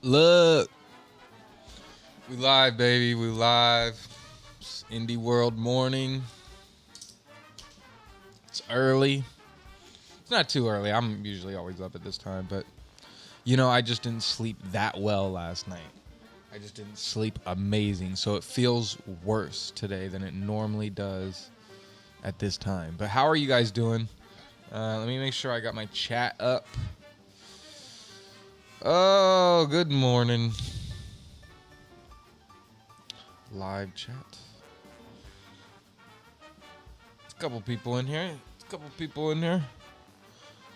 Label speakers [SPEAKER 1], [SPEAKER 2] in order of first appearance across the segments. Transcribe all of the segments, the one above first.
[SPEAKER 1] Look, we live, baby. We live. It's Indie World morning. It's early. It's not too early. I'm usually always up at this time, but I just didn't sleep that well last night. I just didn't sleep amazing, so it feels worse today than it normally does at this time. But how are you guys doing? Let me make sure I got my chat up. Oh, good morning. Live chat. There's a couple people in here.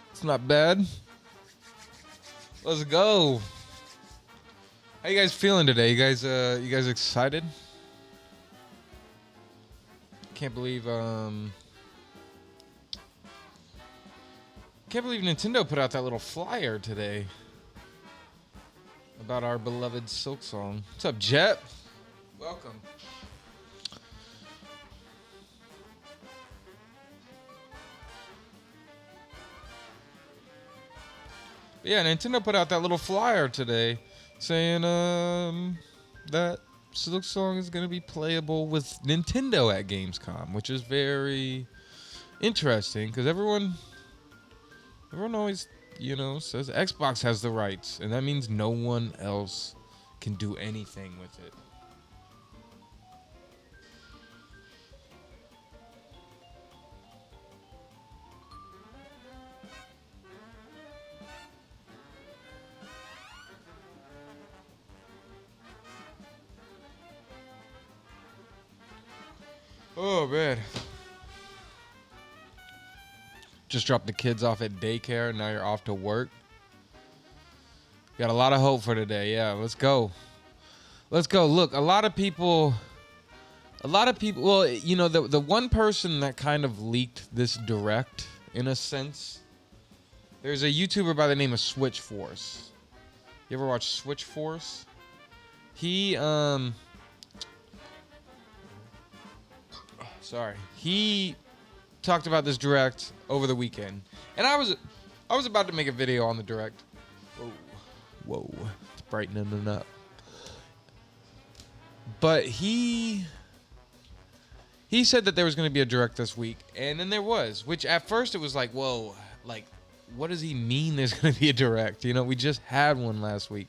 [SPEAKER 1] It's not bad. Let's go. How you guys feeling today? You guys excited? Can't believe Nintendo put out that little flyer today about our beloved Silksong. What's up, Jet? Welcome. But yeah, Nintendo put out that little flyer today saying that Silksong is going to be playable with Nintendo at Gamescom, which is very interesting because everyone always, says Xbox has the rights, and that means no one else can do anything with it. Oh, man. Just dropped the kids off at daycare, and now you're off to work. Got a lot of hope for today. Yeah, let's go. Let's go. Look, a lot of people, well, the one person that kind of leaked this direct, in a sense, there's a YouTuber by the name of Switch Force. You ever watch Switch Force? He talked about this direct over the weekend, and I was about to make a video on the direct. Whoa, it's brightening it up. But he said that there was going to be a direct this week, and then there was. Which at first it was like, whoa, like, what does he mean? There's going to be a direct? We just had one last week,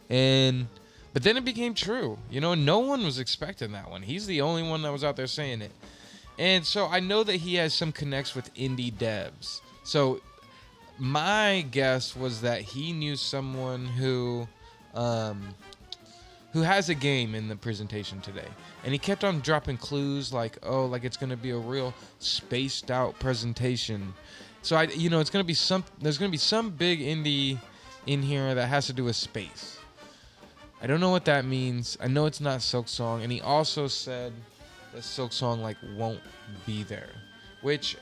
[SPEAKER 1] but then it became true. No one was expecting that one. He's the only one that was out there saying it. And so I know that he has some connects with indie devs. So my guess was that he knew someone who has a game in the presentation today. And he kept on dropping clues like, it's going to be a real spaced out presentation. So it's going to be there's going to be some big indie in here that has to do with space. I don't know what that means. I know it's not Silksong. And he also said that Silksong won't be there, which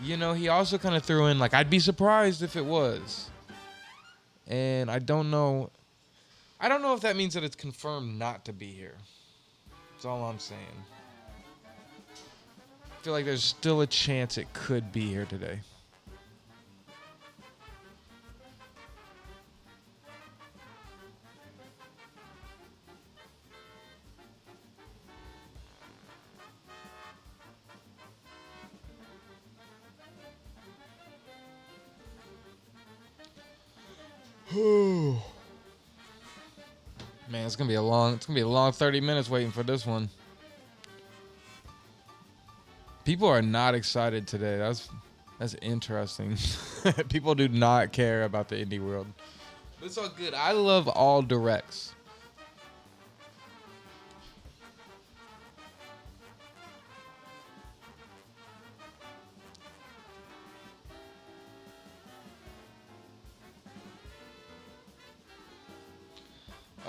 [SPEAKER 1] he also kind of threw in I'd be surprised if it was, and I don't know if that means that it's confirmed not to be here. That's all I'm saying. I feel like there's still a chance it could be here today. Man, it's gonna be a long 30 minutes waiting for this one. People are not excited today. That's interesting. People do not care about the indie world. But it's all good. I love all directs.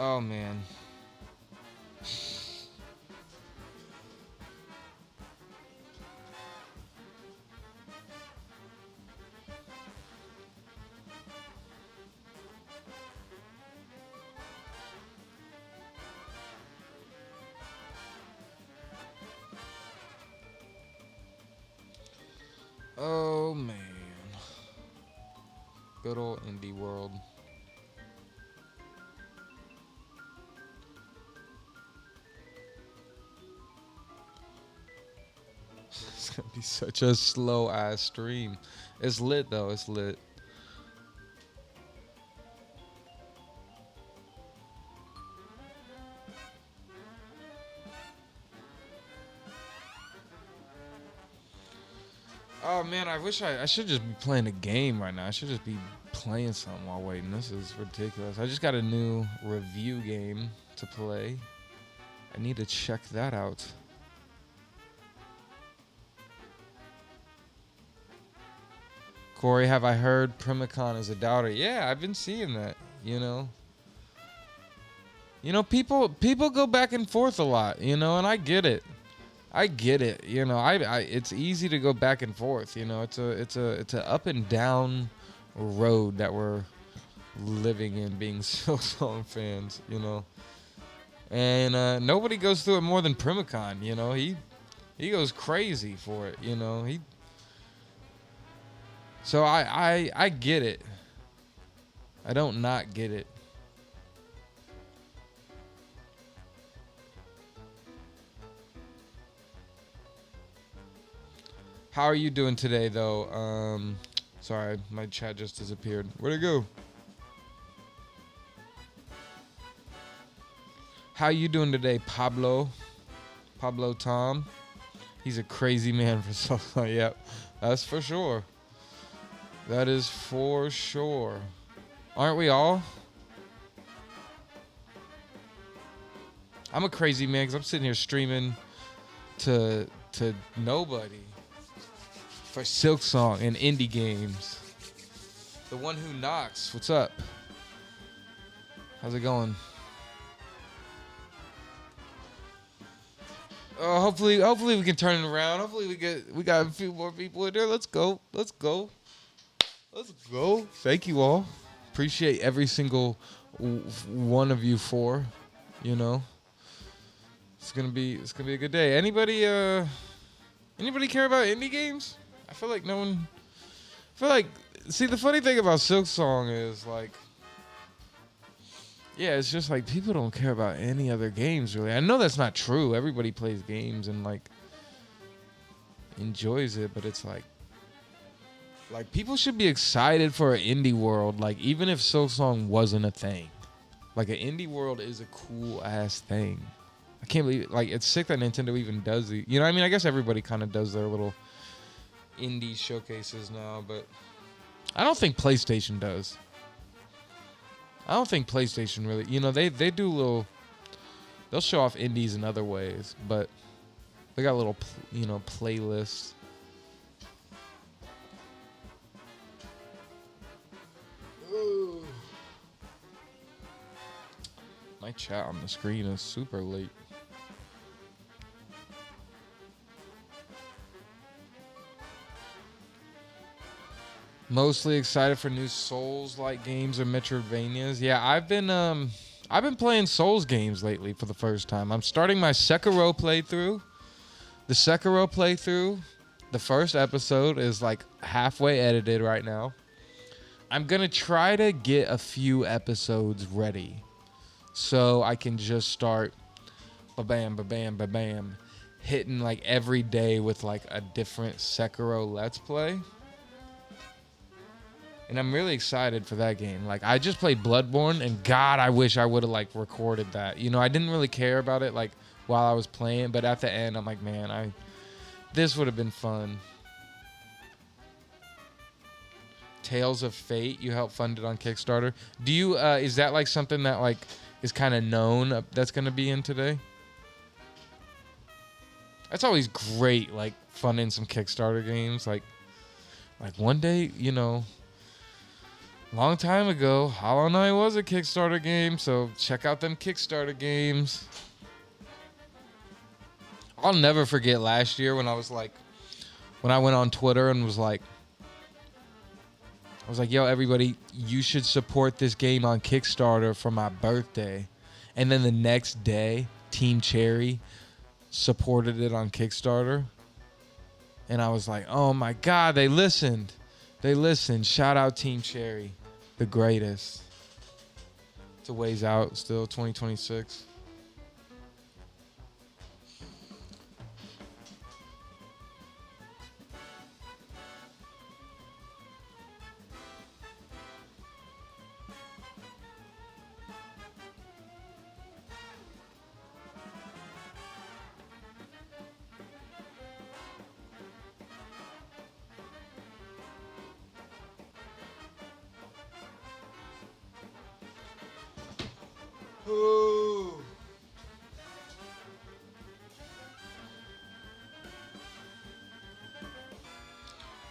[SPEAKER 1] Oh, man. Oh, man. Good old indie world. gonna be such a slow ass stream. It's lit though. It's lit. Oh man, I wish I should just be playing a game right now. I should just be playing something while waiting. This is ridiculous. I just got a new review game to play. I need to check that out. Corey, have I heard Primicon is a doubter? Yeah, I've been seeing that, you know. People go back and forth a lot, you know, and I get it. I get it. You know, I it's easy to go back and forth, you know. It's a up and down road that we're living in being Silksong fans, you know. And nobody goes through it more than Primicon, you know. He goes crazy for it, you know. So I get it. I don't not get it. How are you doing today, though? Sorry, my chat just disappeared. Where'd it go? How you doing today, Pablo? Pablo Tom? He's a crazy man for something. Yep, that's for sure. That is for sure. Aren't we all? I'm a crazy man because I'm sitting here streaming to nobody for Silksong and indie games. The one who knocks. What's up? How's it going? Hopefully we can turn it around. Hopefully we got a few more people in there. Let's go. Thank you all. Appreciate every single one of you for, you know. It's gonna be a good day. Anybody care about indie games? I feel like no one. See, the funny thing about Silksong is like, yeah, it's just like people don't care about any other games really. I know that's not true. Everybody plays games and like enjoys it, but it's like people should be excited for an indie world. Like even if Silksong wasn't a thing, like an indie world is a cool ass thing. I can't believe it. Like it's sick that Nintendo even does it. You know what I mean? I guess everybody kind of does their little indie showcases now, but I don't think PlayStation does. I don't think PlayStation really, you know, they do they'll show off indies in other ways, but they got little, you know, playlists. Ooh. My chat on the screen is super late. Mostly excited for new Souls-like games or Metroidvanias. Yeah, I've been playing Souls games lately for the first time. I'm starting my Sekiro playthrough. The Sekiro playthrough, the first episode is like halfway edited right now. I'm gonna try to get a few episodes ready so I can just start ba-bam, ba-bam, ba-bam, hitting like every day with like a different Sekiro Let's Play. And I'm really excited for that game. Like, I just played Bloodborne, and God, I wish I would have, like, recorded that. You know, I didn't really care about it, like, while I was playing. But at the end, I'm like, man, this would have been fun. Tales of Fate, you helped fund it on Kickstarter. Do you, is that, like, something that, like, is kind of known that's going to be in today? That's always great, like, funding some Kickstarter games. Like one day, you know... Long time ago, Hollow Knight was a Kickstarter game, so check out them Kickstarter games. I'll never forget last year when I went on Twitter and was like, yo, everybody, you should support this game on Kickstarter for my birthday. And then the next day, Team Cherry supported it on Kickstarter. And I was like, oh my God, they listened. Shout out Team Cherry. The greatest. It's a ways out still, 2026. Ooh.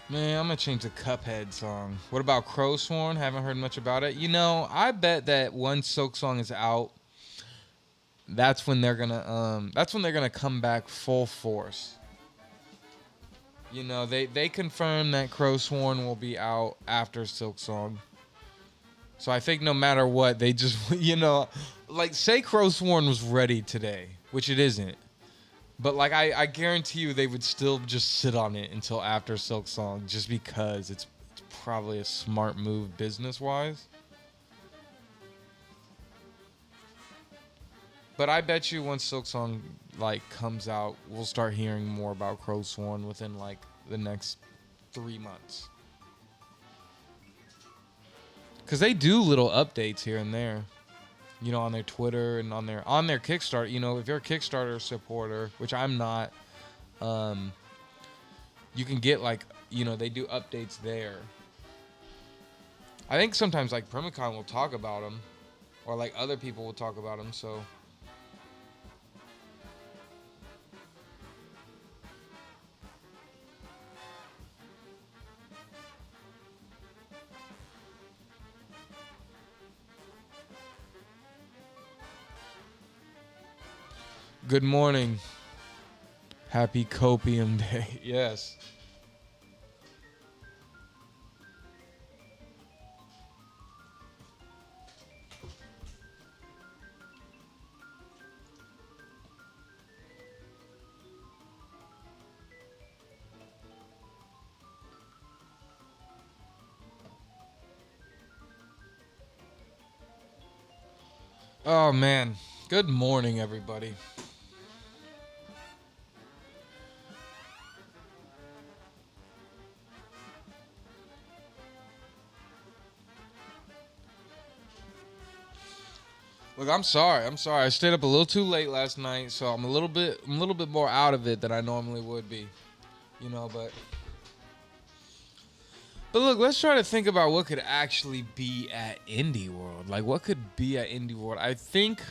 [SPEAKER 1] Man, I'm gonna change the Cuphead song. What about Crow Sworn? Haven't heard much about it. You know, I bet that once Silksong is out, that's when they're gonna come back full force. You know, they confirmed that Crow Sworn will be out after Silksong. So I think no matter what, they just like say Crow Sworn was ready today, which it isn't. But like I guarantee you they would still just sit on it until after Silksong just because it's probably a smart move business wise. But I bet you once Silksong like comes out, we'll start hearing more about Crow Sworn within like the next 3 months. Cause they do little updates here and there, you know, on their Twitter and on their Kickstarter. You know, if you're a Kickstarter supporter, which I'm not, um, you can get like, you know, they do updates there. I think sometimes like Permacon will talk about them, or like other people will talk about them. So good morning, happy Copium Day. Yes. Oh man. Good morning, everybody. Look, I'm sorry. I'm sorry. I stayed up a little too late last night, so I'm a little bit more out of it than I normally would be. You know, but look, let's try to think about what could actually be at Indie World. Like what could be at Indie World? I think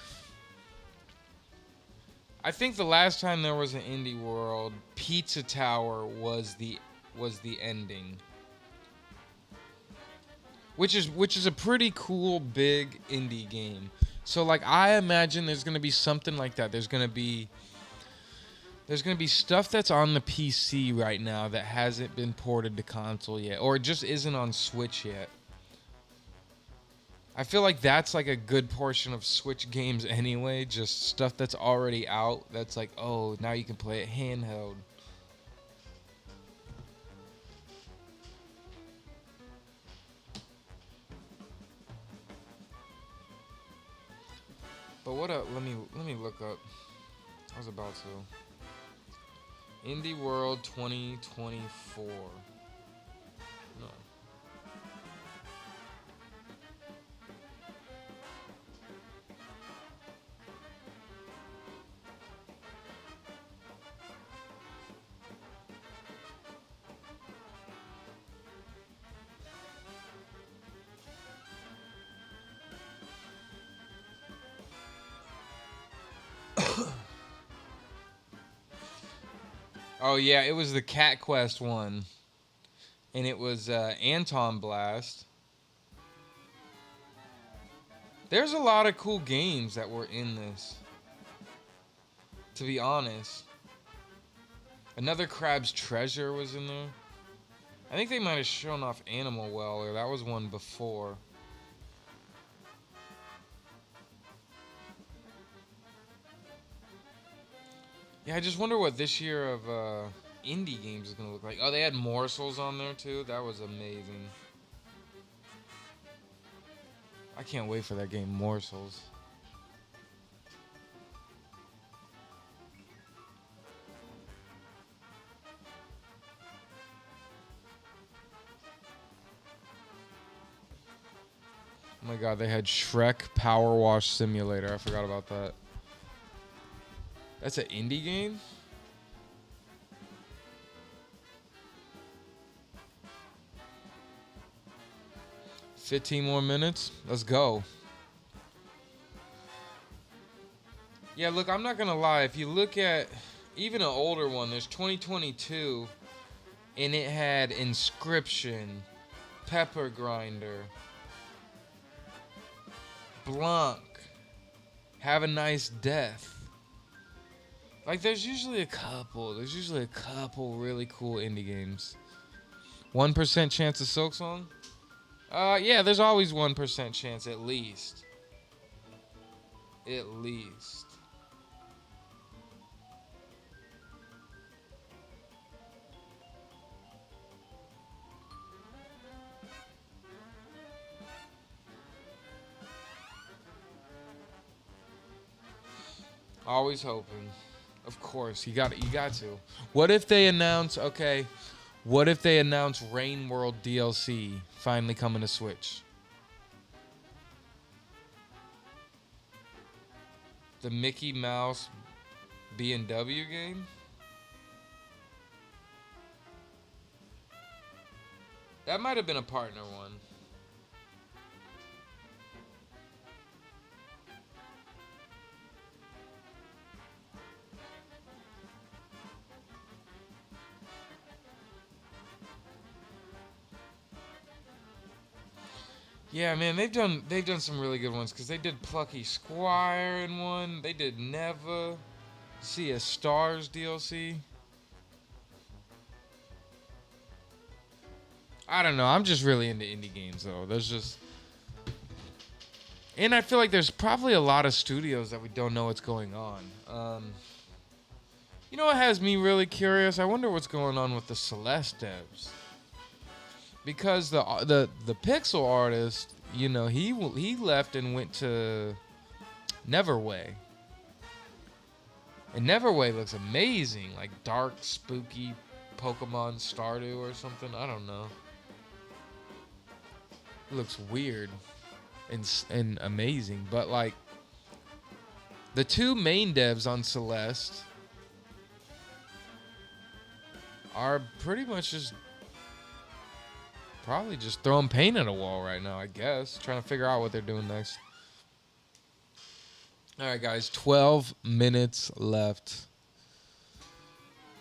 [SPEAKER 1] the last time there was an Indie World, Pizza Tower was the ending. Which is a pretty cool big indie game. So like I imagine there's going to be something like that. There's gonna be stuff that's on the PC right now that hasn't been ported to console yet, or it just isn't on Switch yet. I feel like that's like a good portion of Switch games anyway. Just stuff that's already out. That's like, oh, now you can play it handheld. But what up? Let me look up. I was about to. Indie World 2024. No. Oh yeah, it was the Cat Quest one, and it was Anton Blast. There's a lot of cool games that were in this. To be honest, another Crab's Treasure was in there. I think they might have shown off Animal Well, or that was one before. Yeah, I just wonder what this year of indie games is gonna look like. Oh, they had Morsels on there too. That was amazing. I can't wait for that game, Morsels. Oh my god, they had Shrek Power Wash Simulator. I forgot about that. That's an indie game? "15 more minutes? Let's go." Yeah, look, I'm not gonna lie. If you look at even an older one, there's 2022, and it had Inscription, Pepper Grinder, Blanc, Have a Nice Death. Like, there's usually a couple. There's usually a couple really cool indie games. 1% chance of Silksong? Yeah, there's always 1% chance at least. At least. Always hoping. Of course, you got to. What if they announce, okay, what if they announce Rain World DLC finally coming to Switch? The Mickey Mouse B&W game? That might have been a partner one. Yeah, man, they've done some really good ones because they did Plucky Squire in one. They did Never See a Stars DLC. I don't know. I'm just really into indie games though. There's just, and I feel like there's probably a lot of studios that we don't know what's going on. You know what has me really curious? I wonder what's going on with the Celeste devs. Because the pixel artist, you know, he left and went to Neverway. And Neverway looks amazing, like dark, spooky Pokemon Stardew or something. I don't know. It looks weird and amazing, but like the two main devs on Celeste are pretty much just probably just throwing paint at a wall right now, I guess. Trying to figure out what they're doing next. All right, guys, 12 minutes left.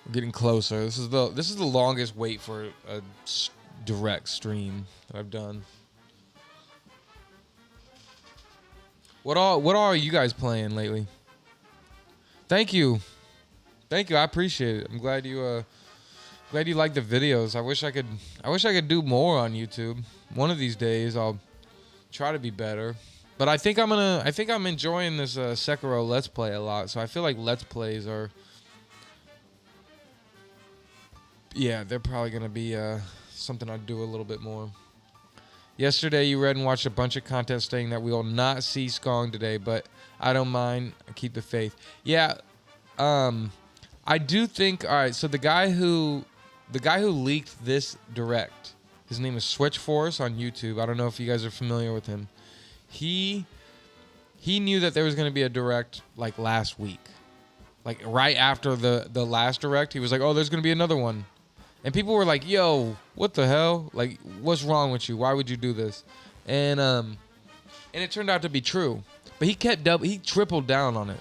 [SPEAKER 1] We're getting closer. This is the longest wait for a direct stream that I've done. What all are you guys playing lately? Thank you. I appreciate it. I'm glad you like the videos. I wish I could do more on YouTube. One of these days I'll try to be better. But I think I'm enjoying this Sekiro Let's Play a lot. So I feel like Let's Plays are, yeah, they're probably gonna be something I do a little bit more. Yesterday you read and watched a bunch of content saying that we will not see Skong today, but I don't mind. I keep the faith. Yeah, I do think. All right, so the guy who leaked this direct, his name is Switch Force on YouTube. I don't know if you guys are familiar with him. He knew that there was going to be a direct like last week, like right after the last direct. He was like, "Oh, there's going to be another one," and people were like, "Yo, what the hell? Like, what's wrong with you? Why would you do this?" And it turned out to be true, but he tripled down on it,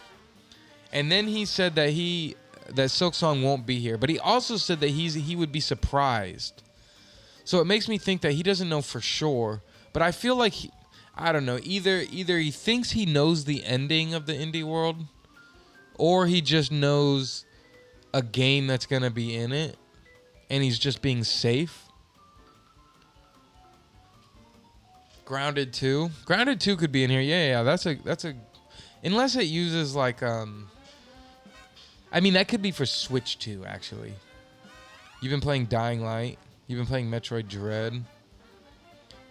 [SPEAKER 1] and then he said that Silksong won't be here, but he also said that he would be surprised. So it makes me think that he doesn't know for sure, but I feel like I don't know. Either he thinks he knows the ending of the indie world, or he just knows a game that's gonna be in it, and he's just being safe. Grounded 2 could be in here. Yeah. That's a unless it uses like I mean that could be for Switch 2 actually. You've been playing Dying Light. You've been playing Metroid Dread.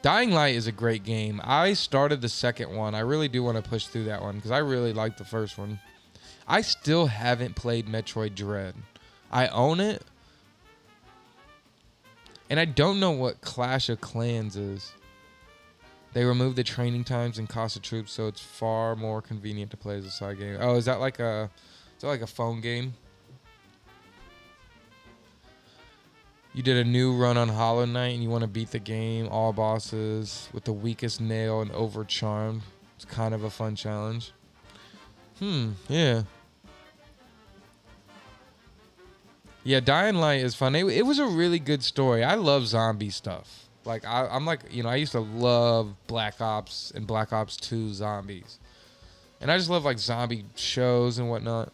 [SPEAKER 1] Dying Light is a great game. I started the second one. I really do want to push through that one because I really liked the first one. I still haven't played Metroid Dread. I own it. And I don't know what Clash of Clans is. They removed the training times and cost of troops, so it's far more convenient to play as a side game. Oh, is that like a phone game? You did a new run on Hollow Knight and you want to beat the game, all bosses with the weakest nail and over charmed. It's kind of a fun challenge. Yeah. Yeah, Dying Light is fun. It was a really good story. I love zombie stuff. Like I'm like, I used to love Black Ops and Black Ops 2 zombies. And I just love like zombie shows and whatnot.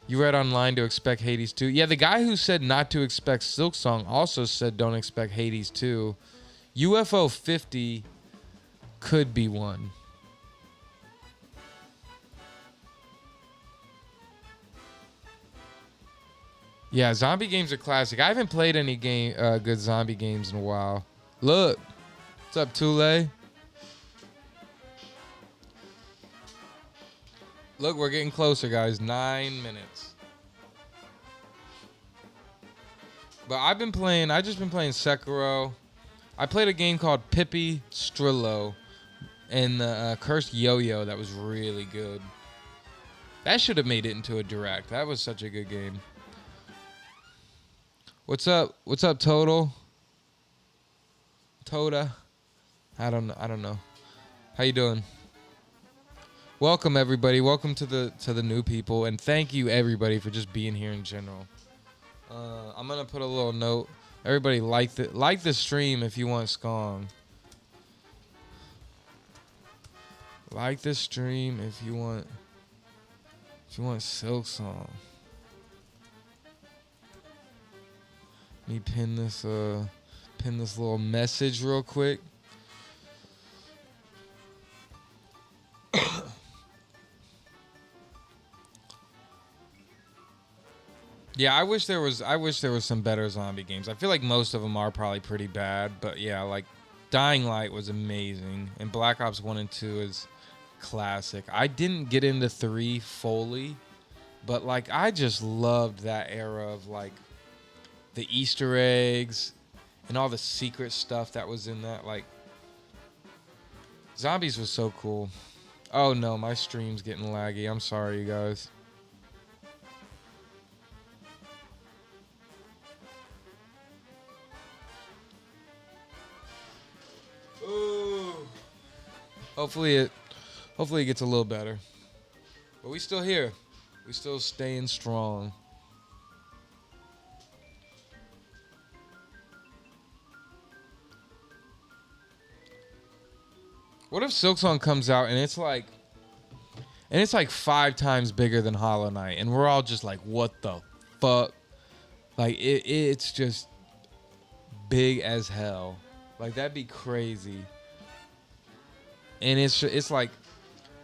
[SPEAKER 1] You read online to expect Hades 2. Yeah, the guy who said not to expect Silksong also said don't expect Hades 2. UFO 50 could be one. Yeah, zombie games are classic. I haven't played any good zombie games in a while. Look, what's up, Tule? Look, we're getting closer, guys. 9 minutes. But I just been playing Sekiro. I played a game called Pippi Strillo and the Cursed Yo-Yo that was really good. That should have made it into a direct. That was such a good game. What's up? What's up, Total? Toda? I don't know. How you doing? Welcome everybody. Welcome to the new people, and thank you everybody for just being here in general. I'm gonna put a little note. Everybody like the stream if you want Skong. Like this stream if you want Silksong. Let me pin this little message real quick. Yeah, I wish there was some better zombie games. I feel like most of them are probably pretty bad, but yeah, like Dying Light was amazing, and Black Ops 1 and 2 is classic. I didn't get into 3 fully, but like I just loved that era of like the Easter eggs and all the secret stuff that was in that. Like zombies was so cool. Oh no, my stream's getting laggy. I'm sorry, you guys. Ooh. Hopefully it gets a little better. But we still here. We still staying strong. What if Silksong comes out and it's like 5 times bigger than Hollow Knight, and we're all just like, what the fuck? Like it's just big as hell. Like that'd be crazy. And it's like,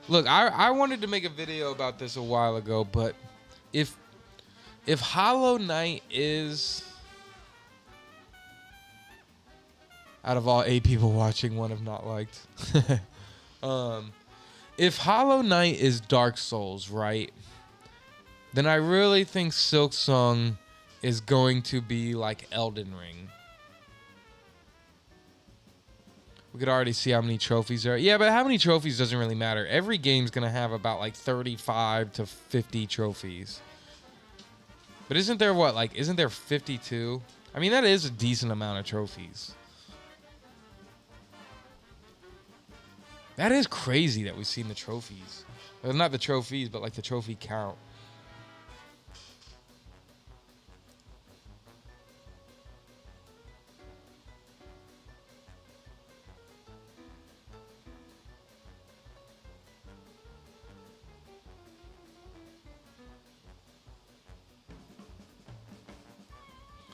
[SPEAKER 1] look, I wanted to make a video about this a while ago, but if Hollow Knight is, out of all 8 people watching, one have not liked. If Hollow Knight is Dark Souls, right? Then I really think Silksong is going to be like Elden Ring. We could already see how many trophies there are. Yeah, but how many trophies doesn't really matter. Every game's going to have about like 35 to 50 trophies. But isn't there 52? I mean, that is a decent amount of trophies. That is crazy that we've seen the trophies. Well, not the trophies, but like the trophy count.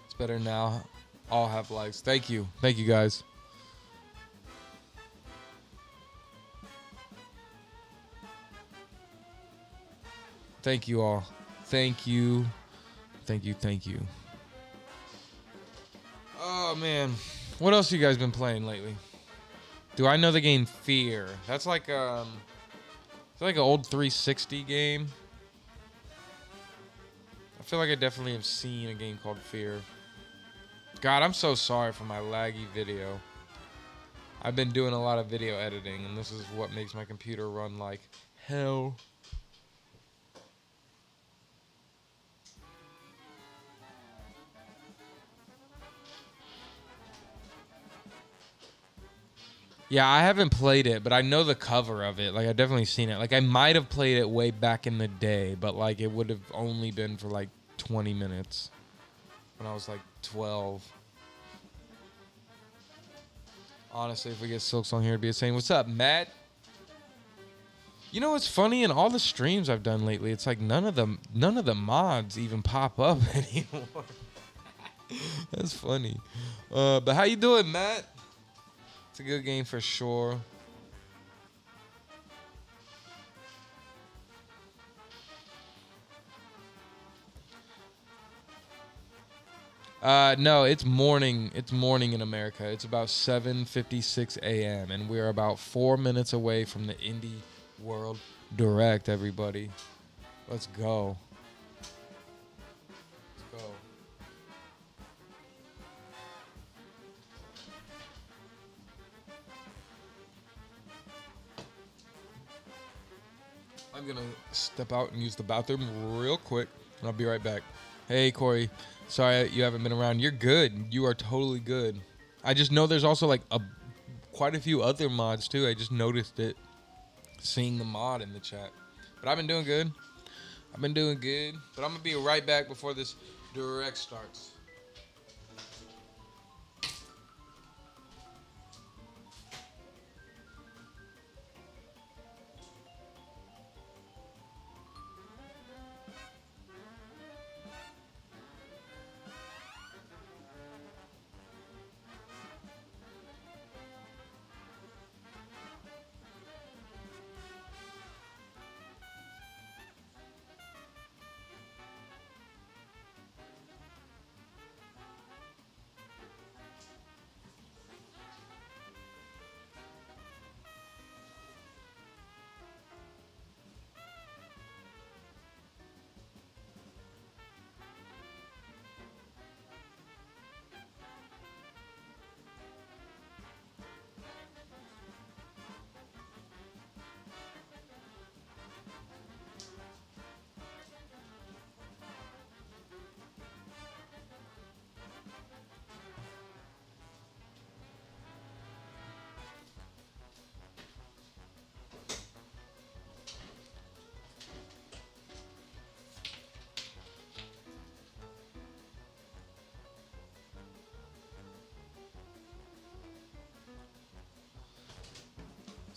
[SPEAKER 1] It's better now. All have likes. Thank you. Thank you, guys. Thank you all. Thank you. Thank you. Thank you. Oh, man. What else have you guys been playing lately? Do I know the game Fear? That's like it's like an old 360 game. I feel like I definitely have seen a game called Fear. God, I'm so sorry for my laggy video. I've been doing a lot of video editing, and this is what makes my computer run like hell. Yeah, I haven't played it, but I know the cover of it. Like, I've definitely seen it. Like, I might have played it way back in the day, but, like, it would have only been for, like, 20 minutes when I was, like, 12. Honestly, if we get Silksong here, it'd be insane. What's up, Matt? You know what's funny? In all the streams I've done lately, it's like none of the mods even pop up anymore. That's funny. But how you doing, Matt? It's a good game for sure. No, it's morning. It's morning in America. It's about 7:56 a.m. and we're about 4 minutes away from the Indie World Direct. Everybody, let's go. Let's go. I'm gonna step out and use the bathroom real quick, and I'll be right back. Hey, Corey. Sorry you haven't been around. You're good. You are totally good. I just know there's also like quite a few other mods too. I just noticed it, seeing the mod in the chat. But I've been doing good. But I'm gonna be right back before this direct starts.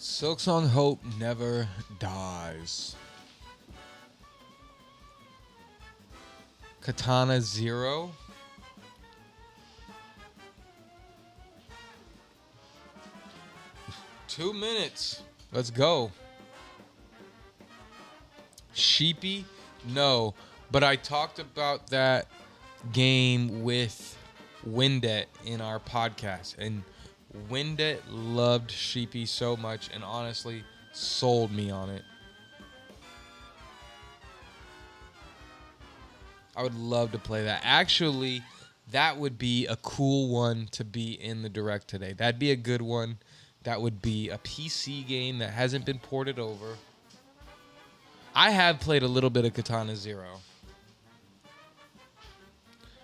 [SPEAKER 1] Silksong Hope never dies. Katana Zero. Two minutes. Let's go. Sheepy? No. But I talked about that game with Windet in our podcast. And Windet loved Sheepy so much and honestly sold me on it. I would love to play that. Actually, that would be a cool one to be in the direct today. That'd be a good one. That would be a PC game that hasn't been ported over. I have played a little bit of Katana Zero.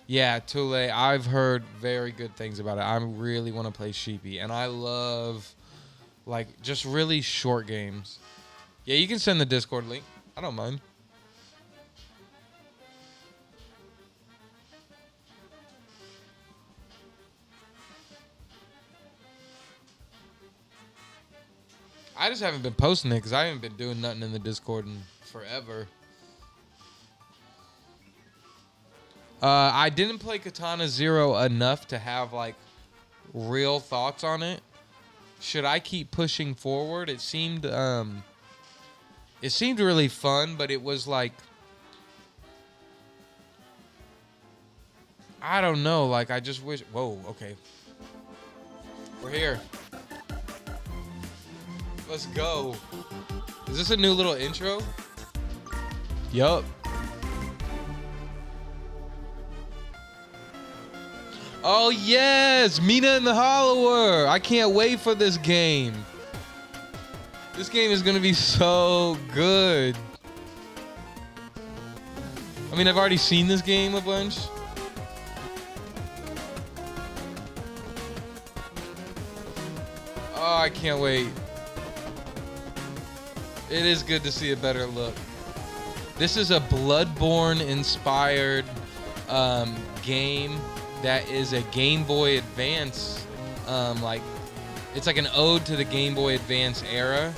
[SPEAKER 1] Yeah, Tule, I've heard very good things about it. I really want to play Sheepy, and I love, like, just really short games. Yeah, you can send the Discord link. I don't mind. I just haven't been posting it because I haven't been doing nothing in the Discord in forever. I didn't play Katana Zero enough to have, like, real thoughts on it. Should I keep pushing forward? It seemed really fun, but it was like, I don't know. Like, I just wish. Whoa, okay. We're here. Let's go. Is this a new little intro? Yup. Oh, yes! Mina and the Hollower! I can't wait for this game. This game is going to be so good. I mean, I've already seen this game a bunch. Oh, I can't wait. It is good to see a better look. This is a Bloodborne-inspired game that is a Game Boy Advance. It's like an ode to the Game Boy Advance era.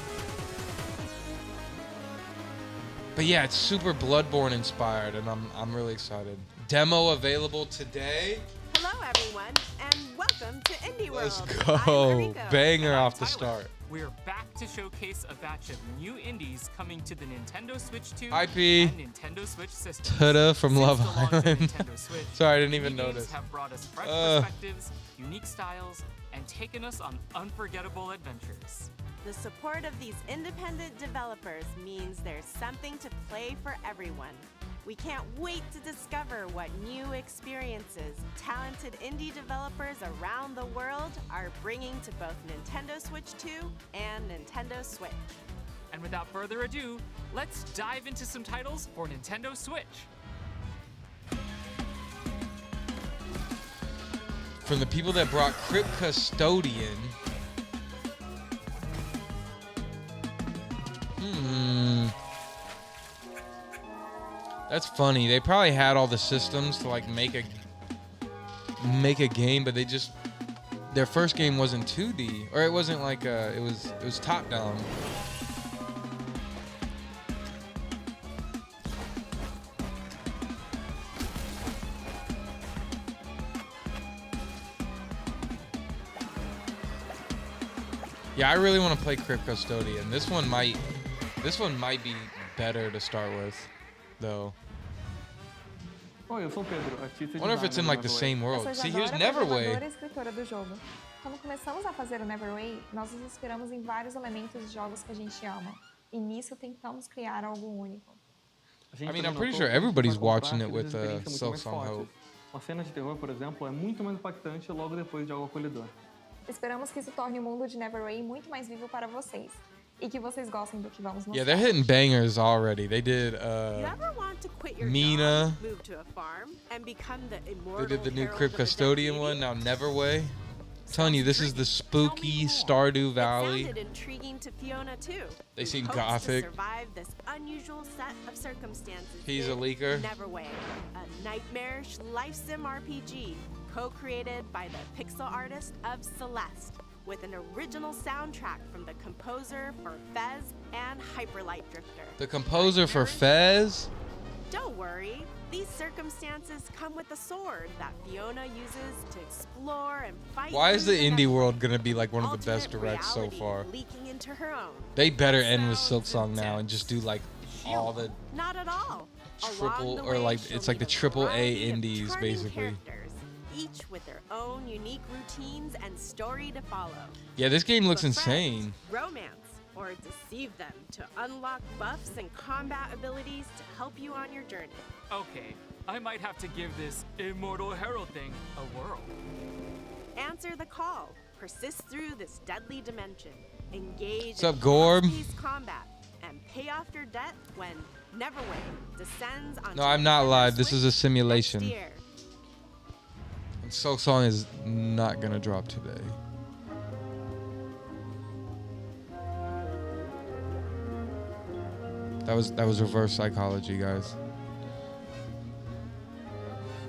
[SPEAKER 1] But yeah, it's super Bloodborne-inspired, and I'm really excited. Demo available today.
[SPEAKER 2] Hello, everyone, and welcome to Indie World.
[SPEAKER 1] Let's go. Banger off the start.
[SPEAKER 3] We're back to showcase a batch of new indies coming to the Nintendo Switch 2
[SPEAKER 1] IP.
[SPEAKER 3] and Nintendo Switch systems.
[SPEAKER 1] Tada from
[SPEAKER 3] Since
[SPEAKER 1] Love
[SPEAKER 3] the launch of
[SPEAKER 1] Island.
[SPEAKER 3] Nintendo Switch,
[SPEAKER 1] Sorry, I didn't even
[SPEAKER 3] indie games
[SPEAKER 1] notice.
[SPEAKER 3] have brought us fresh perspectives, unique styles, and taken us on unforgettable adventures.
[SPEAKER 2] The support of these independent developers means there's something to play for everyone. We can't wait to discover what new experiences talented indie developers around the world are bringing to both Nintendo Switch 2 and Nintendo Switch.
[SPEAKER 3] And without further ado, let's dive into some titles for Nintendo Switch.
[SPEAKER 1] From the people that brought Crypt Custodian. That's funny. They probably had all the systems to like make a game, but their first game wasn't 2D, or it wasn't like it was top down. Yeah, I really want to play Crypt Custodian. This one might be better to start with, though.
[SPEAKER 4] Oi, eu sou o Pedro, artista
[SPEAKER 1] I wonder if it's in like the same
[SPEAKER 5] Eu
[SPEAKER 1] world.
[SPEAKER 5] sou
[SPEAKER 1] See, here's
[SPEAKER 5] Isadora,
[SPEAKER 1] Neverway.
[SPEAKER 5] programadora e escritora do jogo. Quando começamos a fazer o Neverway, nós nos inspiramos em vários elementos de jogos que a gente ama. E nisso tentamos criar algo único.
[SPEAKER 1] I mean, I'm pretty sure everybody's watching it with Silksong Hope.
[SPEAKER 4] Uma cena de terror, por exemplo, é muito mais impactante logo depois de algo acolhedor.
[SPEAKER 5] Esperamos que isso torne o mundo de Neverway muito mais vivo para vocês. E que vocês gostem do que vamos mostrar.
[SPEAKER 1] Yeah, they're hitting bangers already. They did
[SPEAKER 2] You ever want to quit your
[SPEAKER 1] Mina.
[SPEAKER 2] job, move to a farm, and become the immortal
[SPEAKER 1] They did the new
[SPEAKER 2] herald
[SPEAKER 1] Crypt
[SPEAKER 2] of the
[SPEAKER 1] Custodian
[SPEAKER 2] dead
[SPEAKER 1] one,
[SPEAKER 2] deity?
[SPEAKER 1] now Neverway. Telling you, this is the spooky Stardew Valley.
[SPEAKER 2] It sounded intriguing to Fiona too.
[SPEAKER 1] They
[SPEAKER 2] who
[SPEAKER 1] seem
[SPEAKER 2] hopes
[SPEAKER 1] gothic.
[SPEAKER 2] To survive this unusual set of circumstances.
[SPEAKER 1] He's a
[SPEAKER 2] in
[SPEAKER 1] leaker.
[SPEAKER 2] Neverway, a nightmarish life sim RPG co-created by the pixel artist of Celeste, with an original soundtrack from the composer for Fez and Hyperlight Drifter.
[SPEAKER 1] The composer for Fez?
[SPEAKER 2] Don't worry, these circumstances come with a sword that Fiona uses to explore and fight.
[SPEAKER 1] Why is the
[SPEAKER 2] through
[SPEAKER 1] indie
[SPEAKER 2] next
[SPEAKER 1] world gonna be like one of the
[SPEAKER 2] alternate
[SPEAKER 1] best directs so
[SPEAKER 2] reality
[SPEAKER 1] far?
[SPEAKER 2] leaking into her own.
[SPEAKER 1] They better end with
[SPEAKER 2] Sounds
[SPEAKER 1] Silksong now and
[SPEAKER 2] intense.
[SPEAKER 1] just do like all the
[SPEAKER 2] Not at all.
[SPEAKER 1] triple-
[SPEAKER 2] Along the
[SPEAKER 1] or
[SPEAKER 2] way,
[SPEAKER 1] like,
[SPEAKER 2] she'll
[SPEAKER 1] it's like
[SPEAKER 2] meet
[SPEAKER 1] the
[SPEAKER 2] a
[SPEAKER 1] triple A
[SPEAKER 2] variety of
[SPEAKER 1] indies,
[SPEAKER 2] charming
[SPEAKER 1] basically.
[SPEAKER 2] characters, each with their own unique routines and story to follow.
[SPEAKER 1] Yeah, this game looks
[SPEAKER 2] Befriend,
[SPEAKER 1] insane.
[SPEAKER 2] Romance, or deceive them to unlock buffs and combat abilities to help you on your journey.
[SPEAKER 3] Okay, I might have to give this immortal herald thing a whirl.
[SPEAKER 2] Answer the call. Persist through this deadly dimension. Engage
[SPEAKER 1] What's up,
[SPEAKER 2] in
[SPEAKER 1] Gorb?
[SPEAKER 2] fast-paced combat and pay off your debt when Neverway descends on.
[SPEAKER 1] No, I'm not live. This is a simulation.
[SPEAKER 2] Next year.
[SPEAKER 1] And Silksong is not gonna drop today. That was reverse psychology, guys.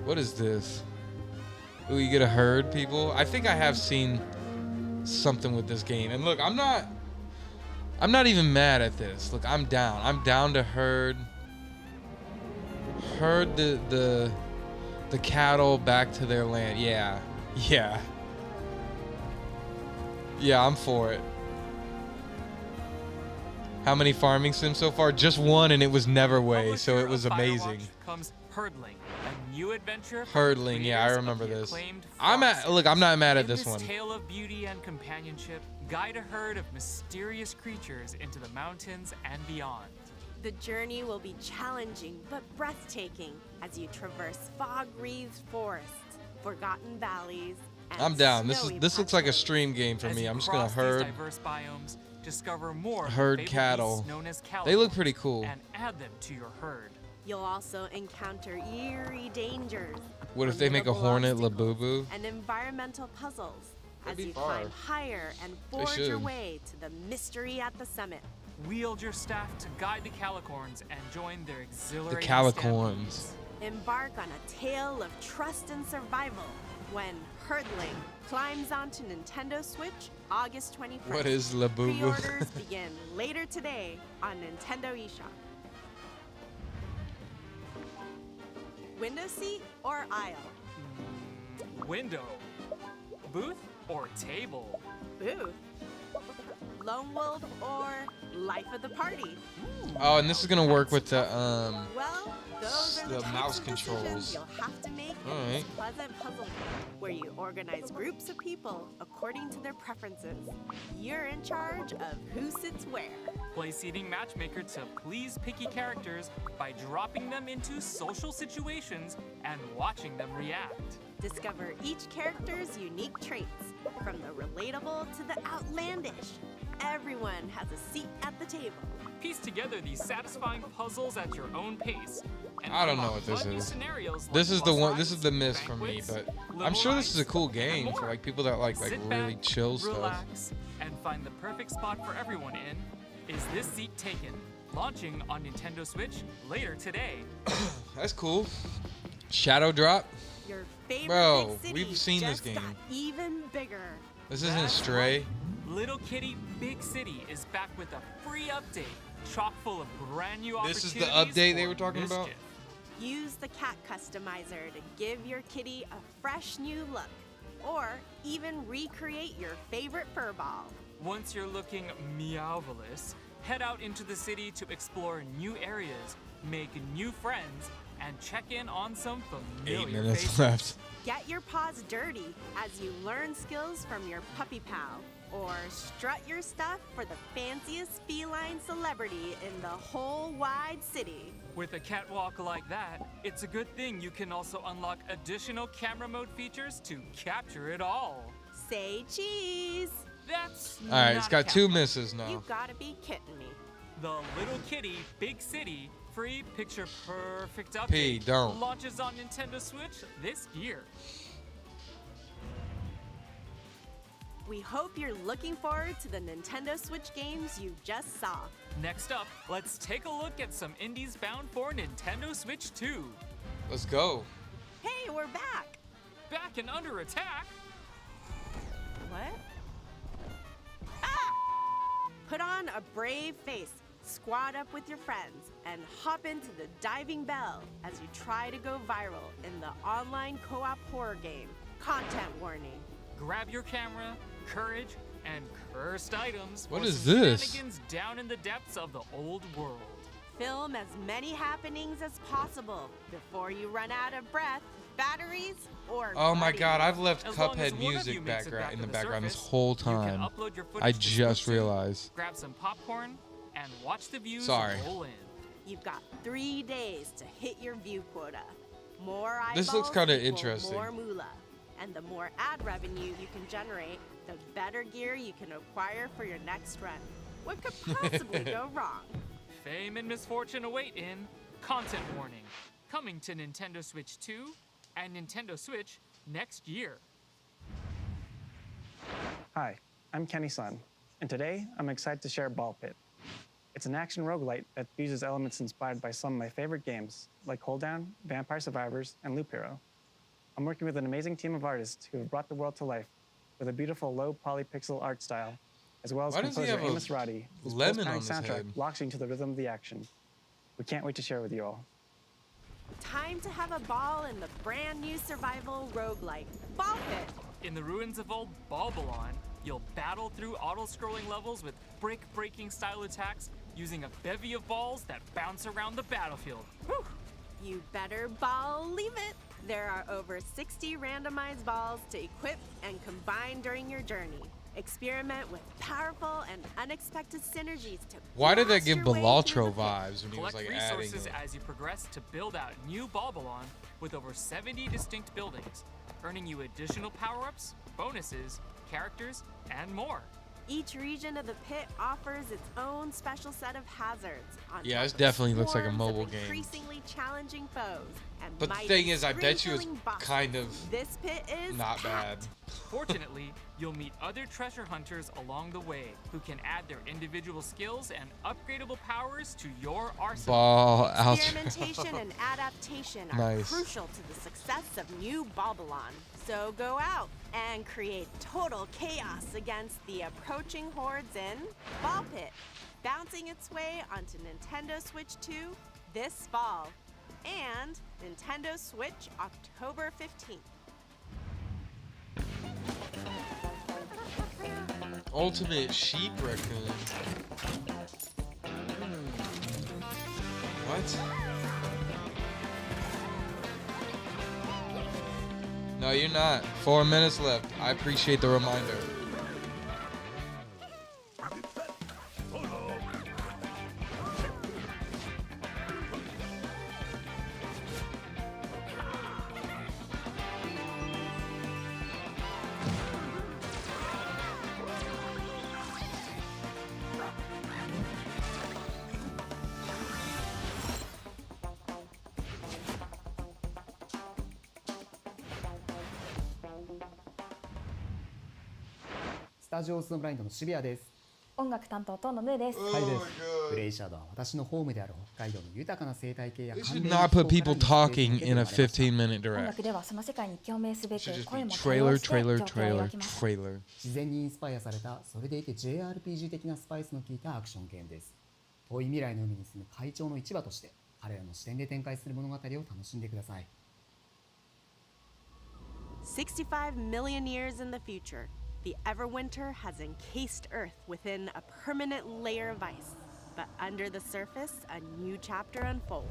[SPEAKER 1] What is this? Ooh, you get a herd, people? I think I have seen something with this game. And look, I'm not even mad at this. Look, I'm down. I'm down to herd the cattle back to their land. Yeah. Yeah. Yeah, I'm for it. How many farming sims so far? Just one, and it was Neverway, so
[SPEAKER 3] Publisher
[SPEAKER 1] it was
[SPEAKER 3] of
[SPEAKER 1] amazing.
[SPEAKER 3] Firewatch comes Herdling, a new adventure. from
[SPEAKER 1] Herdling, yeah, I
[SPEAKER 3] creators of
[SPEAKER 1] remember
[SPEAKER 3] the
[SPEAKER 1] this.
[SPEAKER 3] acclaimed
[SPEAKER 1] I'm
[SPEAKER 3] Frost
[SPEAKER 1] at look, I'm not mad at
[SPEAKER 3] In
[SPEAKER 1] this one.
[SPEAKER 3] tale of beauty and companionship, guide a herd of mysterious creatures into the mountains and beyond.
[SPEAKER 2] The journey will be challenging but breathtaking as you traverse fog-wreathed forests, forgotten valleys, and
[SPEAKER 1] I'm down.
[SPEAKER 2] snowy
[SPEAKER 1] This looks like a
[SPEAKER 2] plateaus.
[SPEAKER 1] stream game for
[SPEAKER 3] As
[SPEAKER 1] me.
[SPEAKER 3] you
[SPEAKER 1] I'm just gonna
[SPEAKER 3] cross these
[SPEAKER 1] herd
[SPEAKER 3] diverse biomes, discover more of the
[SPEAKER 1] herd
[SPEAKER 3] fabled
[SPEAKER 1] cattle.
[SPEAKER 3] beasts known as
[SPEAKER 1] They look
[SPEAKER 3] Calico,
[SPEAKER 1] pretty cool.
[SPEAKER 3] and add them to your herd.
[SPEAKER 2] You'll also encounter eerie dangers.
[SPEAKER 1] What if they make a
[SPEAKER 2] formidable
[SPEAKER 1] hornet
[SPEAKER 2] obstacles,
[SPEAKER 1] Labubu?
[SPEAKER 2] And environmental puzzles as
[SPEAKER 1] be
[SPEAKER 2] you
[SPEAKER 1] far.
[SPEAKER 2] climb higher and
[SPEAKER 1] They
[SPEAKER 2] forge your
[SPEAKER 1] should.
[SPEAKER 2] way to the mystery at the summit.
[SPEAKER 3] Wield your staff to guide the Calicorns and join their exhilarating
[SPEAKER 1] Calicorns.
[SPEAKER 3] stampedes.
[SPEAKER 2] Embark on a tale of trust and survival when Hurdling climbs onto Nintendo Switch August 21st.
[SPEAKER 1] What is La Boo Boo?
[SPEAKER 2] Pre-orders begin later today on Nintendo eShop. Window seat or aisle?
[SPEAKER 3] Window. Booth or table?
[SPEAKER 2] Booth. Lone wolf or life of the party?
[SPEAKER 1] Oh, and this is gonna work with the
[SPEAKER 2] Well, those are
[SPEAKER 1] The
[SPEAKER 2] the types
[SPEAKER 1] mouse
[SPEAKER 2] of
[SPEAKER 1] controls.
[SPEAKER 2] decisions you'll have to make in
[SPEAKER 1] Alright.
[SPEAKER 2] this pleasant puzzle game, where you organize groups of people according to their preferences. You're in charge of who sits where.
[SPEAKER 3] Play seating matchmaker to please picky characters by dropping them into social situations and watching them react.
[SPEAKER 2] Discover each character's unique traits, from the relatable to the outlandish. Everyone has a seat at the table.
[SPEAKER 3] Piece together these satisfying puzzles at your own pace. And
[SPEAKER 1] I don't know
[SPEAKER 3] unlock
[SPEAKER 1] what this
[SPEAKER 3] fun new
[SPEAKER 1] is.
[SPEAKER 3] scenarios
[SPEAKER 1] this
[SPEAKER 3] like
[SPEAKER 1] is the
[SPEAKER 3] bus
[SPEAKER 1] one.
[SPEAKER 3] rides,
[SPEAKER 1] This is the miss for me,
[SPEAKER 3] banquets,
[SPEAKER 1] but I'm sure this is a
[SPEAKER 3] limo
[SPEAKER 1] cool
[SPEAKER 3] rides, and
[SPEAKER 1] game for
[SPEAKER 3] more.
[SPEAKER 1] like people that like
[SPEAKER 3] Sit
[SPEAKER 1] really
[SPEAKER 3] back,
[SPEAKER 1] chill stuff.
[SPEAKER 3] relax, and find the perfect spot for everyone in Is This Seat Taken? Launching on Nintendo Switch later today.
[SPEAKER 1] That's cool. Shadow Drop.
[SPEAKER 2] Your favorite
[SPEAKER 1] Bro,
[SPEAKER 2] big city
[SPEAKER 1] we've seen this
[SPEAKER 2] just
[SPEAKER 1] game.
[SPEAKER 2] got even bigger.
[SPEAKER 1] This isn't
[SPEAKER 3] That's
[SPEAKER 1] Stray.
[SPEAKER 3] Little Kitty Big City is back with a free update, chock full of brand new
[SPEAKER 1] This is the
[SPEAKER 3] opportunities
[SPEAKER 1] update they
[SPEAKER 3] for
[SPEAKER 1] were talking about?
[SPEAKER 3] mischief.
[SPEAKER 2] Use the cat customizer to give your kitty a fresh new look, or even recreate your favorite fur ball.
[SPEAKER 3] Once you're looking meowvelous, head out into the city to explore new areas, make new friends, and check in on some
[SPEAKER 1] 8
[SPEAKER 3] familiar
[SPEAKER 1] minutes
[SPEAKER 3] faces.
[SPEAKER 1] left.
[SPEAKER 2] Get your paws dirty as you learn skills from your puppy pal, or strut your stuff for the fanciest feline celebrity in the whole wide city.
[SPEAKER 3] With a catwalk like that, it's a good thing you can also unlock additional camera mode features to capture it all.
[SPEAKER 2] Say cheese!
[SPEAKER 3] That's
[SPEAKER 1] All right,
[SPEAKER 3] not
[SPEAKER 1] it's
[SPEAKER 3] a
[SPEAKER 1] got 2
[SPEAKER 3] catwalk.
[SPEAKER 1] misses now.
[SPEAKER 2] You gotta be kidding me.
[SPEAKER 3] The Little Kitty Big City free picture perfect update
[SPEAKER 1] P, don't.
[SPEAKER 3] launches on Nintendo Switch this year.
[SPEAKER 2] We hope you're looking forward to the Nintendo Switch games you just saw.
[SPEAKER 3] Next up, let's take a look at some indies bound for Nintendo Switch 2.
[SPEAKER 1] Let's go.
[SPEAKER 2] Hey, we're back!
[SPEAKER 3] Back and under attack.
[SPEAKER 2] What? Ah! Put on a brave face, squad up with your friends, and hop into the diving bell as you try to go viral in the online co-op horror game. Content warning.
[SPEAKER 3] Grab your camera, courage, and cursed items.
[SPEAKER 1] What
[SPEAKER 3] for
[SPEAKER 1] is
[SPEAKER 3] some
[SPEAKER 1] this?
[SPEAKER 3] shenanigans down in the depths of the old world.
[SPEAKER 2] Film as many happenings as possible before you run out of breath, batteries, or
[SPEAKER 1] Oh my
[SPEAKER 2] buddies.
[SPEAKER 1] God, I've left
[SPEAKER 3] As long as
[SPEAKER 1] Cuphead
[SPEAKER 3] one of
[SPEAKER 1] music
[SPEAKER 3] you makes it back
[SPEAKER 1] in
[SPEAKER 3] to
[SPEAKER 1] the
[SPEAKER 3] the
[SPEAKER 1] background this
[SPEAKER 3] surface,
[SPEAKER 1] whole
[SPEAKER 3] You can
[SPEAKER 1] time.
[SPEAKER 3] upload your
[SPEAKER 1] I
[SPEAKER 3] footage to
[SPEAKER 1] just
[SPEAKER 3] Silksong,
[SPEAKER 1] realized.
[SPEAKER 3] Grab some popcorn and watch the views
[SPEAKER 1] Sorry.
[SPEAKER 3] roll in.
[SPEAKER 2] You've got 3 days to hit your view quota. More eyeballs
[SPEAKER 1] This looks kinda
[SPEAKER 2] equal
[SPEAKER 1] interesting.
[SPEAKER 2] More moolah. And the more ad revenue you can generate, the better gear you can acquire for your next run. What could possibly go wrong?
[SPEAKER 3] Fame and misfortune await in Content Warning, coming to Nintendo Switch 2 and Nintendo Switch next year.
[SPEAKER 6] Hi, I'm Kenny Sun, and today I'm excited to share Ball Pit. It's an action roguelite that uses elements inspired by some of my favorite games, like Hold Down, Vampire Survivors, and Loop Hero. I'm working with an amazing team of artists who have brought the world to life with a beautiful low polypixel art style, as well as
[SPEAKER 1] Why does he
[SPEAKER 6] composer
[SPEAKER 1] have a
[SPEAKER 6] Amos Roddy, whose
[SPEAKER 1] lemon
[SPEAKER 6] post-panic
[SPEAKER 1] on his
[SPEAKER 6] soundtrack
[SPEAKER 1] head?
[SPEAKER 6] locks you into the rhythm of the action. We can't wait to share with you all.
[SPEAKER 2] Time to have a ball in the brand new survival roguelike, Ball Pit.
[SPEAKER 3] In the ruins of old Balbalon, you'll battle through auto-scrolling levels with brick-breaking style attacks using a bevy of balls that bounce around the battlefield. Whew.
[SPEAKER 2] You better believe it. There are over 60 randomized balls to equip and combine during your journey. Experiment with powerful and unexpected synergies to
[SPEAKER 1] Why did that
[SPEAKER 2] blast
[SPEAKER 1] give
[SPEAKER 2] your way through
[SPEAKER 1] Balatro
[SPEAKER 2] the pit.
[SPEAKER 1] vibes when he was
[SPEAKER 3] Collect
[SPEAKER 1] like adding
[SPEAKER 3] resources
[SPEAKER 1] it?
[SPEAKER 3] as you progress to build out new Balbalon with over 70 distinct buildings, earning you additional power-ups, bonuses, characters, and more.
[SPEAKER 2] Each region of the pit offers its own special set of hazards.
[SPEAKER 1] Yeah,
[SPEAKER 2] this
[SPEAKER 1] it definitely looks like a
[SPEAKER 2] swarms
[SPEAKER 1] mobile
[SPEAKER 2] of
[SPEAKER 1] game.
[SPEAKER 2] increasingly challenging foes. And
[SPEAKER 1] But the
[SPEAKER 2] mighty,
[SPEAKER 1] thing is, I bet you it's
[SPEAKER 2] screen-filling bosses.
[SPEAKER 1] kind of
[SPEAKER 2] This pit is
[SPEAKER 1] not bad.
[SPEAKER 2] packed.
[SPEAKER 3] Fortunately, you'll meet other treasure hunters along the way who can add their individual skills and upgradable powers to your arsenal.
[SPEAKER 1] Ball out.
[SPEAKER 2] Experimentation and adaptation are
[SPEAKER 1] Nice.
[SPEAKER 2] crucial to the success of New Babylon. So go out and create total chaos against the approaching hordes in Ball Pit, bouncing its way onto Nintendo Switch 2 this fall, and Nintendo Switch October 15th.
[SPEAKER 1] Ultimate sheep raccoon. What? No, you're not. 4 minutes left. I appreciate the reminder.
[SPEAKER 7] スタジオスノブラインドの渋谷です。
[SPEAKER 8] 音楽担当とのムーです。
[SPEAKER 7] はいです。グレイシャドウは私のホームである北海道の豊かな生態系や
[SPEAKER 1] They
[SPEAKER 7] 関
[SPEAKER 1] should
[SPEAKER 7] 連
[SPEAKER 1] not
[SPEAKER 7] の
[SPEAKER 1] put people talking in a 15-minute
[SPEAKER 8] 音
[SPEAKER 1] direct.
[SPEAKER 8] 楽ではその世界に共鳴すべ
[SPEAKER 1] It should
[SPEAKER 8] く
[SPEAKER 1] just
[SPEAKER 8] 声
[SPEAKER 1] be
[SPEAKER 8] も多様
[SPEAKER 1] trailer,
[SPEAKER 8] して
[SPEAKER 1] trailer,
[SPEAKER 8] 情景を
[SPEAKER 1] trailer,
[SPEAKER 8] 描きます。
[SPEAKER 1] trailer.
[SPEAKER 7] 自然にインスパイアされたそれでいて JRPG 的なスパイスの効いたアクションゲームです。遠い未来の海に住む会長の一羽として彼らの視点で展開する物語を楽しんでください。
[SPEAKER 2] 65 million years in the future, the Everwinter has encased Earth within a permanent layer of ice. But under the surface, a new chapter unfolds.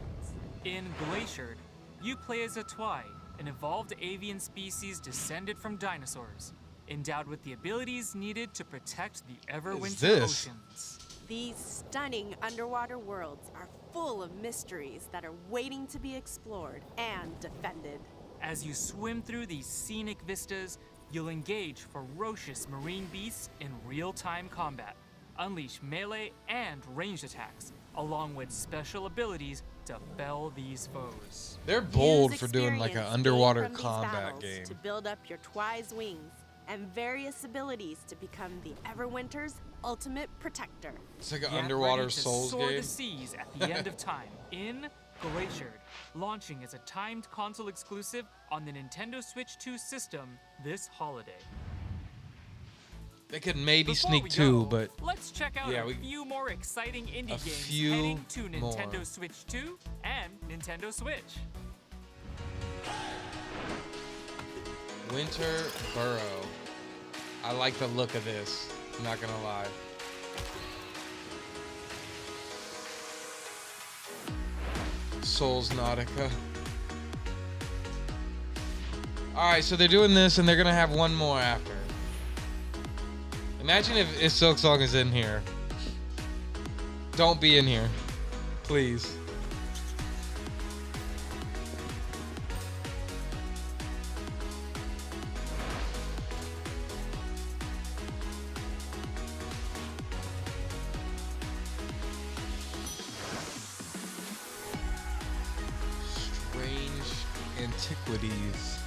[SPEAKER 3] In Glaciered, you play as a Twai, an evolved avian species descended from dinosaurs, endowed with the abilities needed to protect the Everwinter
[SPEAKER 1] this?
[SPEAKER 3] oceans.
[SPEAKER 2] These stunning underwater worlds are full of mysteries that are waiting to be explored and defended.
[SPEAKER 3] As you swim through these scenic vistas, you'll engage ferocious marine beasts in real-time combat, unleash melee and ranged attacks, along with special abilities to fell these foes.
[SPEAKER 1] They're bold
[SPEAKER 2] Use
[SPEAKER 1] for doing like an
[SPEAKER 2] experience
[SPEAKER 1] underwater
[SPEAKER 2] gained from these
[SPEAKER 1] combat
[SPEAKER 2] battles
[SPEAKER 1] game.
[SPEAKER 2] to build up your Twi's wings and various abilities to become the Everwinter's ultimate protector.
[SPEAKER 1] It's like an
[SPEAKER 3] Get
[SPEAKER 1] underwater
[SPEAKER 3] ready to
[SPEAKER 1] Souls
[SPEAKER 3] soar
[SPEAKER 1] game.
[SPEAKER 3] the seas at the end of time in Glaciered, launching as a timed console exclusive on the Nintendo Switch 2 system this holiday.
[SPEAKER 1] They could maybe
[SPEAKER 3] Before
[SPEAKER 1] sneak
[SPEAKER 3] we
[SPEAKER 1] two,
[SPEAKER 3] go,
[SPEAKER 1] but
[SPEAKER 3] let's check out
[SPEAKER 1] yeah,
[SPEAKER 3] a
[SPEAKER 1] we-
[SPEAKER 3] few more exciting indie
[SPEAKER 1] a
[SPEAKER 3] games
[SPEAKER 1] few
[SPEAKER 3] heading to Nintendo
[SPEAKER 1] more.
[SPEAKER 3] Switch 2 and Nintendo Switch.
[SPEAKER 1] Winter Burrow. I like the look of this. I'm not gonna lie. Souls Nautica. Alright, so they're doing this and they're gonna have one more after. Imagine if Silksong is in here. Don't be in here. Please. Strange antiquities.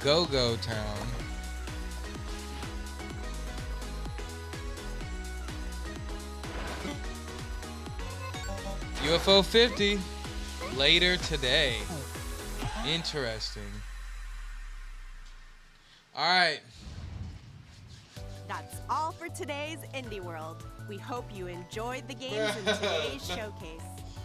[SPEAKER 1] Go-Go Town. UFO 50 later today. Interesting. All right.
[SPEAKER 2] That's all for today's Indie World. We hope you enjoyed the games in today's showcase.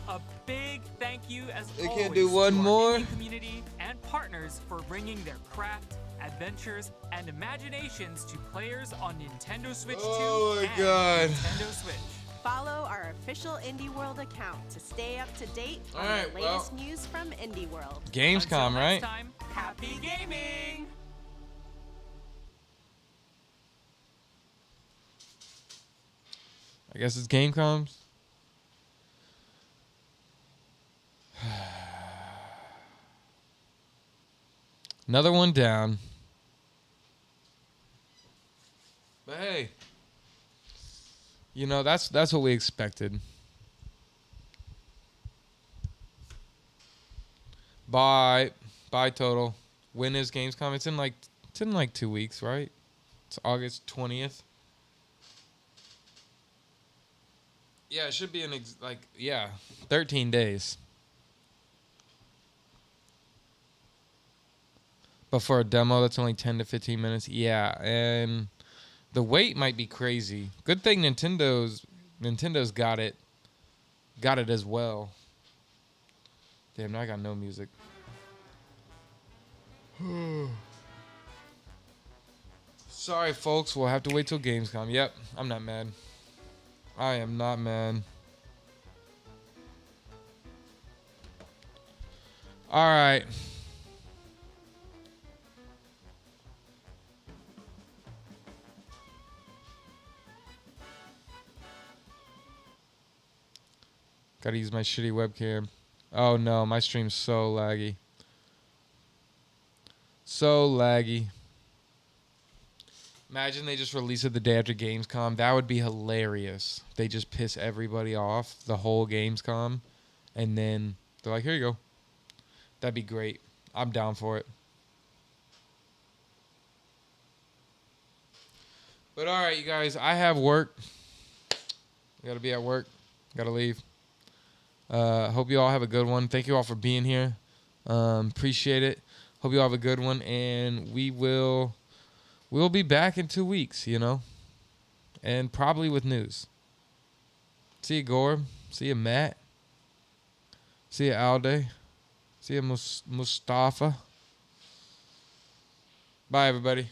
[SPEAKER 3] A big thank you as
[SPEAKER 1] They
[SPEAKER 3] always
[SPEAKER 1] can't do
[SPEAKER 3] to
[SPEAKER 1] one
[SPEAKER 3] our
[SPEAKER 1] more?
[SPEAKER 3] indie community and partners for bringing their craft, adventures, and imaginations to players on Nintendo Switch 2
[SPEAKER 1] Oh my
[SPEAKER 3] and
[SPEAKER 1] God.
[SPEAKER 3] Nintendo Switch.
[SPEAKER 2] Follow our official Indie World account to stay up to date on
[SPEAKER 1] All right,
[SPEAKER 2] the latest news from Indie World.
[SPEAKER 1] Gamescom,
[SPEAKER 3] Until
[SPEAKER 1] right?
[SPEAKER 3] next time, happy gaming!
[SPEAKER 1] I guess it's Gamescom's. Another one down. But hey, you know, that's what we expected. Bye total. When is Gamescom? It's in like 2 weeks, right? It's August 20th. Yeah, it should be 13 days. But for a demo, that's only 10 to 15 minutes. Yeah, and the wait might be crazy. Good thing Nintendo's got it as well. Damn, now I got no music. Sorry, folks. We'll have to wait till Gamescom. Yep, I'm not mad. I am not mad. All right. Gotta use my shitty webcam. Oh no, my stream's so laggy. So laggy. Imagine they just release it the day after Gamescom. That would be hilarious. They just piss everybody off the whole Gamescom. And then they're like, here you go. That'd be great. I'm down for it. But alright, you guys. I have work. I gotta be at work. Gotta leave. Hope you all have a good one. Thank you all for being here. Appreciate it. Hope you all have a good one. And we'll be back in 2 weeks, you know. And probably with news. See you, Gore. See you, Matt. See you, Alde. See you, Mustafa. Bye, everybody.